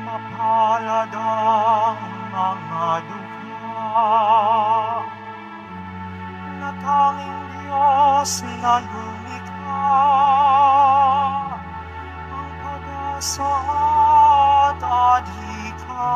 Mapalad ang mga dukha na tanging Diyos na lumikha, ang pag-asa at adhika.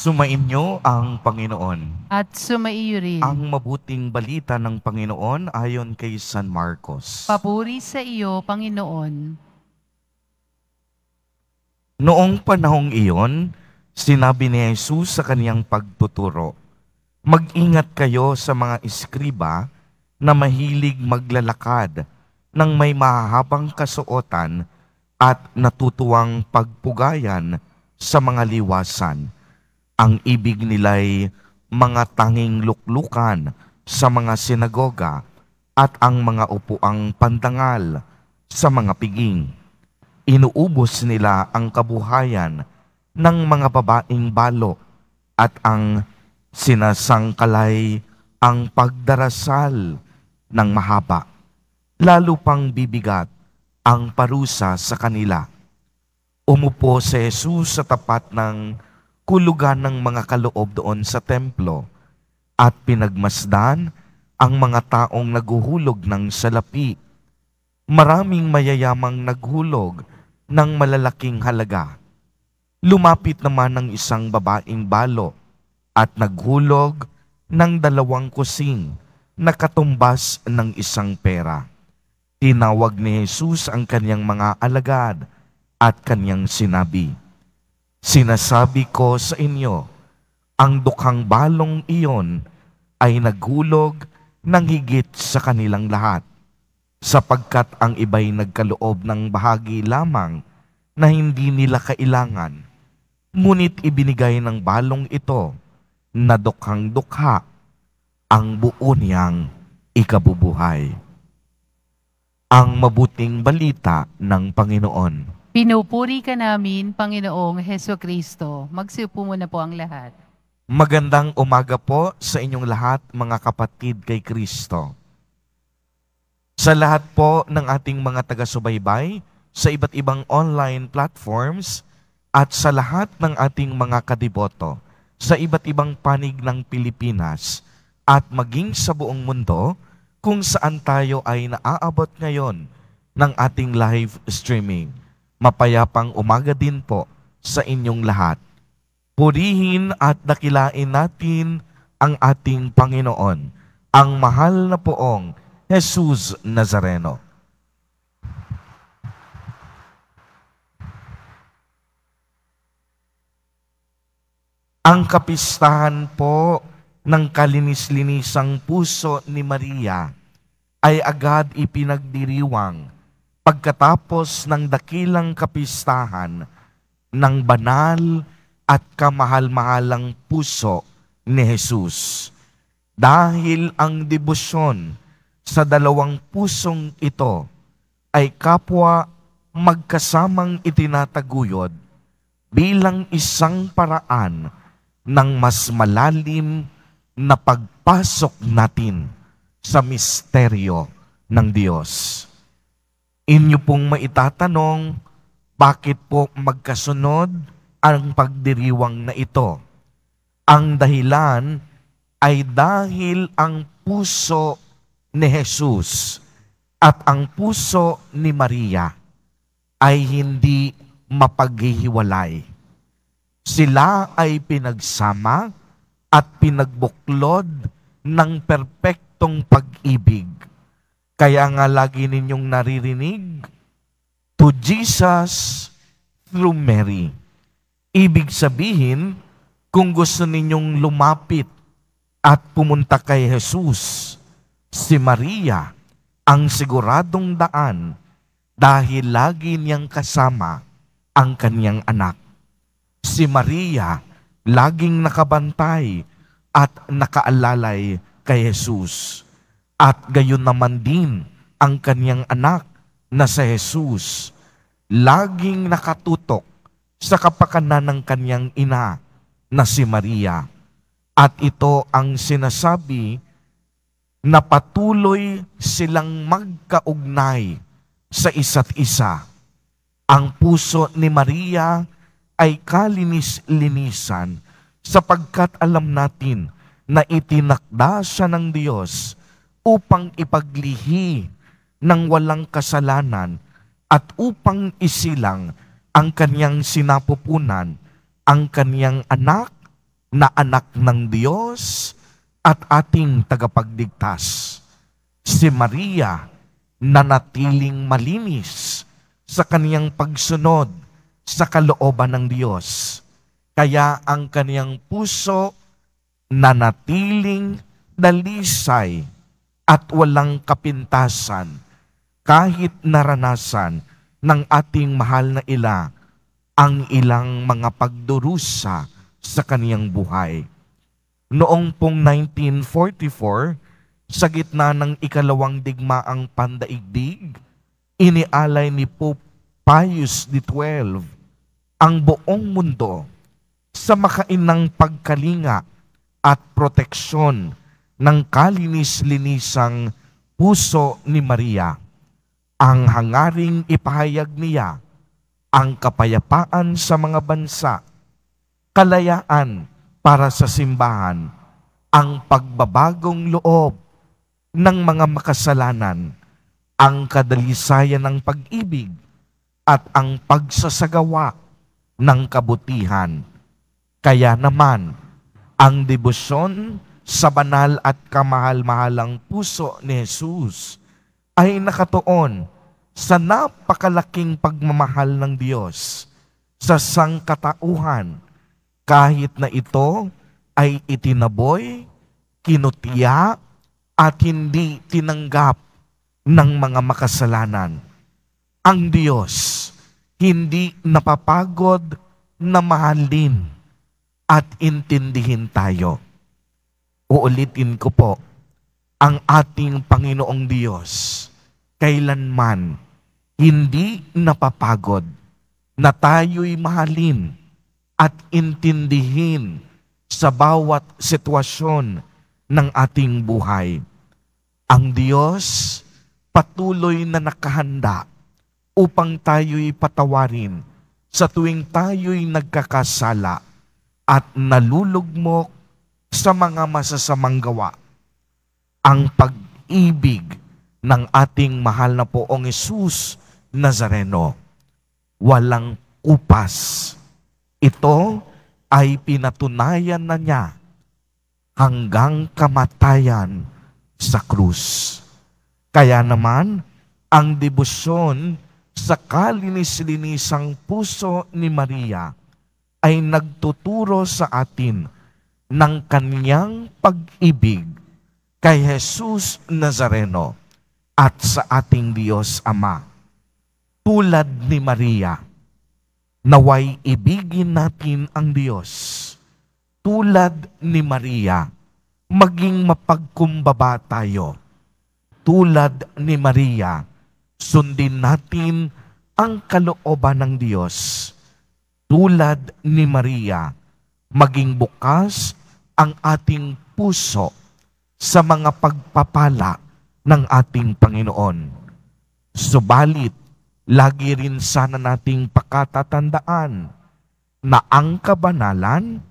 Sumainyo ang Panginoon. At sumaiyo rin. Ang mabuting balita ng Panginoon ayon kay San Marcos. Papuri sa iyo, Panginoon. Noong panahong iyon, sinabi ni Jesus sa kaniyang pagtuturo, "Mag-ingat kayo sa mga iskriba na mahilig maglalakad ng may mahahabang kasuotan at natutuwang pagpugayan sa mga liwasan. Ang ibig nila'y mga tanging luklukan sa mga sinagoga at ang mga upuang pandangal sa mga piging. Inuubos nila ang kabuhayan ng mga babaeng balo at ang sinasangkalay ang pagdarasal ng mahaba. Lalo pang bibigat ang parusa sa kanila." Umupo si Jesus sa tapat ng hulugan ng mga kaloob doon sa templo at pinagmasdan ang mga taong naguhulog ng salapi. Maraming mayayamang naghulog ng malalaking halaga. Lumapit naman ang isang babaeng balo at naghulog ng 2 kusing na katumbas ng isang pera. Tinawag ni Jesus ang kanyang mga alagad at kanyang sinabi, "Sinasabi ko sa inyo, ang dukhang balong iyon ay naghulog ng higit sa kanilang lahat, sapagkat ang iba'y nagkaloob ng bahagi lamang na hindi nila kailangan, ngunit ibinigay ng balong ito na dukhang dukha ang buo niyang ikabubuhay." Ang mabuting balita ng Panginoon. Pinupuri ka namin, Panginoong Hesukristo. Magsiupo muna po ang lahat. Magandang umaga po sa inyong lahat, mga kapatid kay Kristo. Sa lahat po ng ating mga taga-subaybay sa iba't ibang online platforms at sa lahat ng ating mga kadiboto sa iba't ibang panig ng Pilipinas at maging sa buong mundo kung saan tayo ay naaabot ngayon ng ating live streaming. Mapayapang umaga din po sa inyong lahat. Purihin at dakilain natin ang ating Panginoon, ang mahal na poong Jesus Nazareno. Ang kapistahan po ng kalinis-linisang puso ni Maria ay agad ipinagdiriwang pagkatapos ng dakilang kapistahan ng banal at kamahal-mahalang puso ni Jesus. Dahil ang debosyon sa 2 pusong ito ay kapwa magkasamang itinataguyod bilang isang paraan ng mas malalim na pagpasok natin sa misteryo ng Diyos. Inyo pong maitatanong, bakit po magkasunod ang pagdiriwang na ito? Ang dahilan ay dahil ang puso ni Jesus at ang puso ni Maria ay hindi mapaghihiwalay. Sila ay pinagsama at pinagbuklod ng perpektong pag-ibig. Kaya nga lagi ninyong naririnig, to Jesus through Mary. Ibig sabihin, kung gusto ninyong lumapit at pumunta kay Jesus, si Maria ang siguradong daan dahil lagi niyang kasama ang kanyang anak. Si Maria laging nakabantay at nakaalalay kay Jesus. At gayon naman din ang kanyang anak na si Jesus, laging nakatutok sa kapakanan ng kanyang ina na si Maria. At ito ang sinasabi na patuloy silang magkaugnay sa isa't isa. Ang puso ni Maria ay kalinis-linisan sapagkat alam natin na itinakda siya ng Diyos upang ipaglihi ng walang kasalanan at upang isilang ang kanyang sinapupunan, ang kanyang anak na anak ng Diyos at ating tagapagligtas. Si Maria nanatiling malinis sa kaniyang pagsunod sa kalooban ng Diyos. Kaya ang kaniyang puso nanatiling dalisay at walang kapintasan kahit naranasan ng ating mahal na ila ang ilang mga pagdurusa sa kaniyang buhay. Noong pong 1944, sa gitna ng ikalawang digmaang pandaigdig, inialay ni Pope Pius XII ang buong mundo sa makainang pagkalinga at proteksyon ng kalinis-linisang puso ni Maria. Ang hangaring ipahayag niya ang kapayapaan sa mga bansa, kalayaan para sa simbahan, ang pagbabagong loob ng mga makasalanan, ang kadalisayan ng pag-ibig, at ang pagsasagawa ng kabutihan. Kaya naman, ang debosyon sa banal at kamahal-mahalang puso ni Jesus ay nakatuon sa napakalaking pagmamahal ng Diyos sa sangkatauhan, kahit na ito ay itinaboy, kinutiya, at hindi tinanggap ng mga makasalanan. Ang Diyos hindi napapagod na mahalin at intindihin tayo. Uulitin ko po, ang ating Panginoong Diyos kailanman hindi napapagod na tayo'y mahalin at intindihin sa bawat sitwasyon ng ating buhay. Ang Diyos patuloy na nakahanda upang tayo'y patawarin sa tuwing tayo'y nagkakasala at nalulugmok sa mga masasamang gawa. Ang pag-ibig ng ating mahal na Poong Hesus Nazareno, walang kupas. Ito ay pinatunayan na niya hanggang kamatayan sa krus. Kaya naman, ang debosyon sa kalinis-linisang puso ni Maria ay nagtuturo sa atin ng kaniyang pag-ibig kay Jesus Nazareno at sa ating Diyos Ama. Tulad ni Maria, naway ibigin natin ang Diyos. Tulad ni Maria, maging mapagkumbaba tayo. Tulad ni Maria, sundin natin ang kalooban ng Diyos. Tulad ni Maria, maging bukas ang ating puso sa mga pagpapala ng ating Panginoon. Subalit, lagi rin sana nating pakatatandaan na ang kabanalan,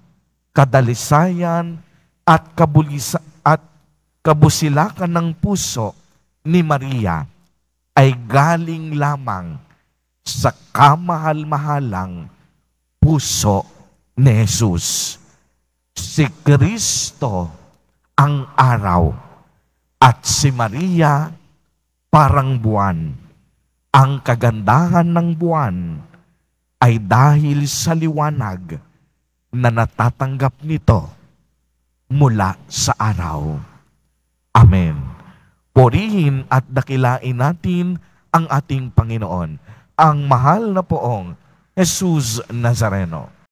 kadalisayan at kabusilakan ng puso ni Maria ay galing lamang sa kamahal-mahalang puso ni Jesus. Si Kristo ang araw at si Maria parang buwan. Ang kagandahan ng buwan ay dahil sa liwanag na natatanggap nito mula sa araw. Amen. Purihin at dakilain natin ang ating Panginoon, ang mahal na poong Jesus Nazareno.